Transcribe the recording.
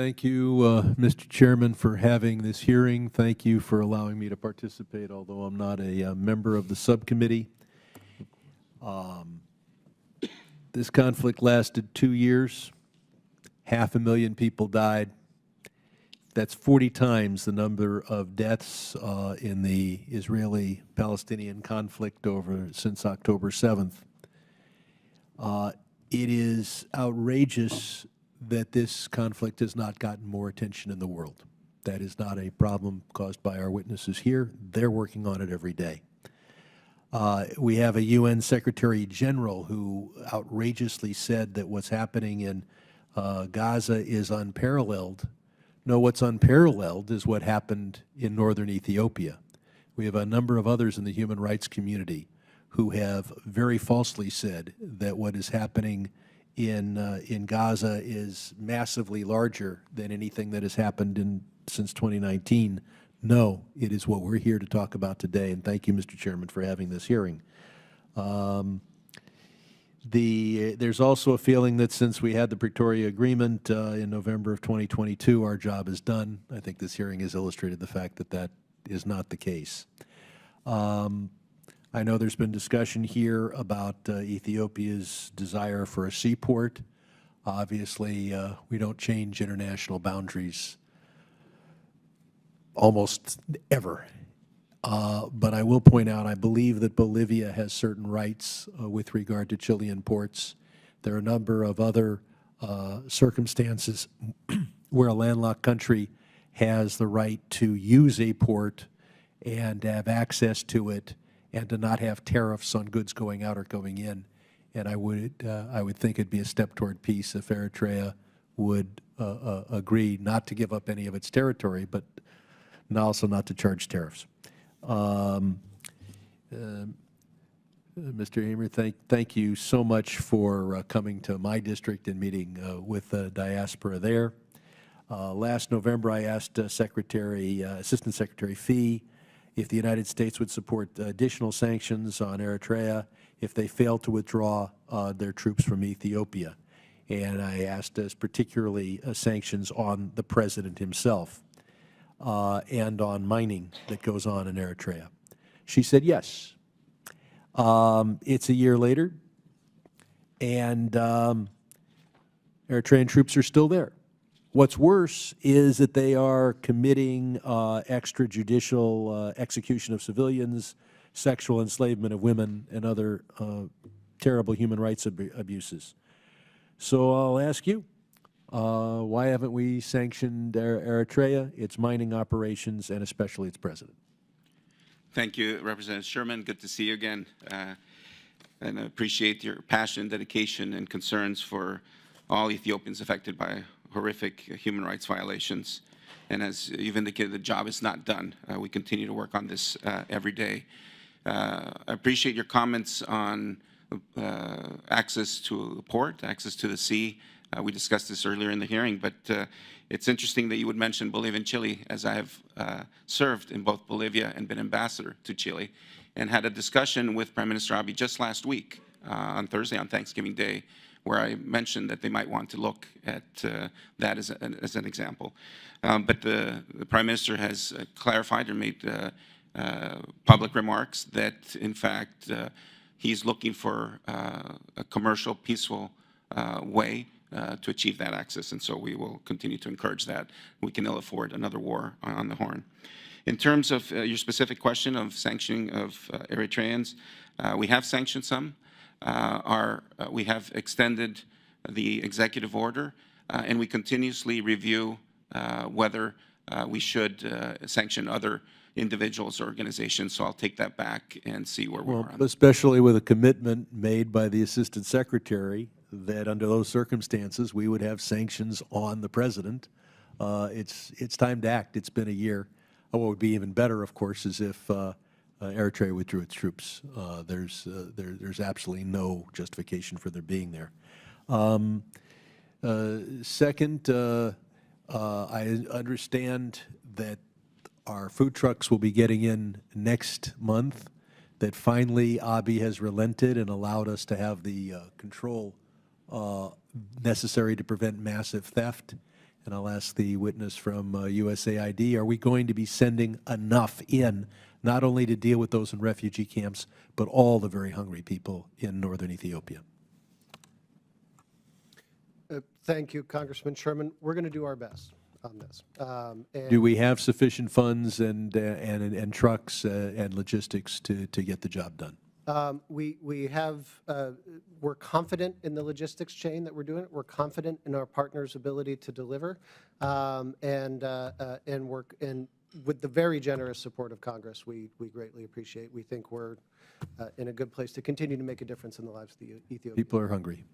Thank you, Mr. Chairman, for having this hearing. Thank you for allowing me to participate, although I'm not a member of the subcommittee. This conflict lasted 2 years. 500,000 people died. That's 40 times the number of deaths in the Israeli-Palestinian conflict since October 7th. It is outrageous that this conflict has not gotten more attention in the world. That is not a problem caused by our witnesses here. They're working on it every day. We have a UN Secretary General who outrageously said that what's happening in Gaza is unparalleled. No, what's unparalleled is what happened in northern Ethiopia. We have a number of others in the human rights community who have very falsely said that what is happening in Gaza is massively larger than anything that has happened since 2019. No, it is what we're here to talk about today, and thank you, Mr. Chairman, for having this hearing. There's also a feeling that since we had the Pretoria Agreement in November of 2022, our job is done. I think this hearing has illustrated the fact that that is not the case. I know there's been discussion here about Ethiopia's desire for a seaport. Obviously, we don't change international boundaries almost ever. But I will point out, I believe that Bolivia has certain rights with regard to Chilean ports. There are a number of other circumstances where a landlocked country has the right to use a port and have access to it and to not have tariffs on goods going out or going in. And I would think it'd be a step toward peace if Eritrea would agree not to give up any of its territory, but also not to charge tariffs. Mr. Hamer, thank you so much for coming to my district and meeting with the diaspora there. Last November, I asked Assistant Secretary Fee if the United States would support additional sanctions on Eritrea if they fail to withdraw their troops from Ethiopia. And I asked us particularly sanctions on the president himself and on mining that goes on in Eritrea. She said yes. It's a year later, and Eritrean troops are still there. What's worse is that they are committing extrajudicial execution of civilians, sexual enslavement of women, and other terrible human rights abuses. So I'll ask you, why haven't we sanctioned Eritrea, its mining operations, and especially its president? Thank you, Representative Sherman. Good to see you again. And I appreciate your passion, dedication, and concerns for all Ethiopians affected by horrific human rights violations. And as you've indicated, the job is not done. We continue to work on this every day. I appreciate your comments on access to the port, access to the sea. We discussed this earlier in the hearing, but it's interesting that you would mention Bolivia and Chile, as I have served in both Bolivia and been ambassador to Chile, and had a discussion with Prime Minister Abiy just last week on Thursday, on Thanksgiving Day, where I mentioned that they might want to look at that as an example. But the Prime Minister has clarified or made public remarks that, in fact, he's looking for a commercial, peaceful way to achieve that access, and so we will continue to encourage that. We can ill afford another war on the Horn. In terms of your specific question of sanctioning of Eritreans, we have sanctioned some. We have extended the executive order, and we continuously review whether we should sanction other individuals or organizations. So I'll take that back and see where we are. Especially with a commitment made by the Assistant Secretary that under those circumstances we would have sanctions on the president. It's time to act. It's been a year. What would be even better, of course, is if Eritrea withdrew its troops. There's absolutely no justification for their being there. Second, I understand that our food trucks will be getting in next month, that finally Abiy has relented and allowed us to have the control necessary to prevent massive theft. And I'll ask the witness from USAID, are we going to be sending enough in, not only to deal with those in refugee camps, but all the very hungry people in northern Ethiopia? Thank you, Congressman Sherman. We're going to do our best on this. Do we have sufficient funds and trucks and logistics to get the job done? We have, we're confident in the logistics chain that we're doing it. We're confident in our partners' ability to deliver, and with the very generous support of Congress, we greatly appreciate. We think we're in a good place to continue to make a difference in the lives of the Ethiopians. People are hungry.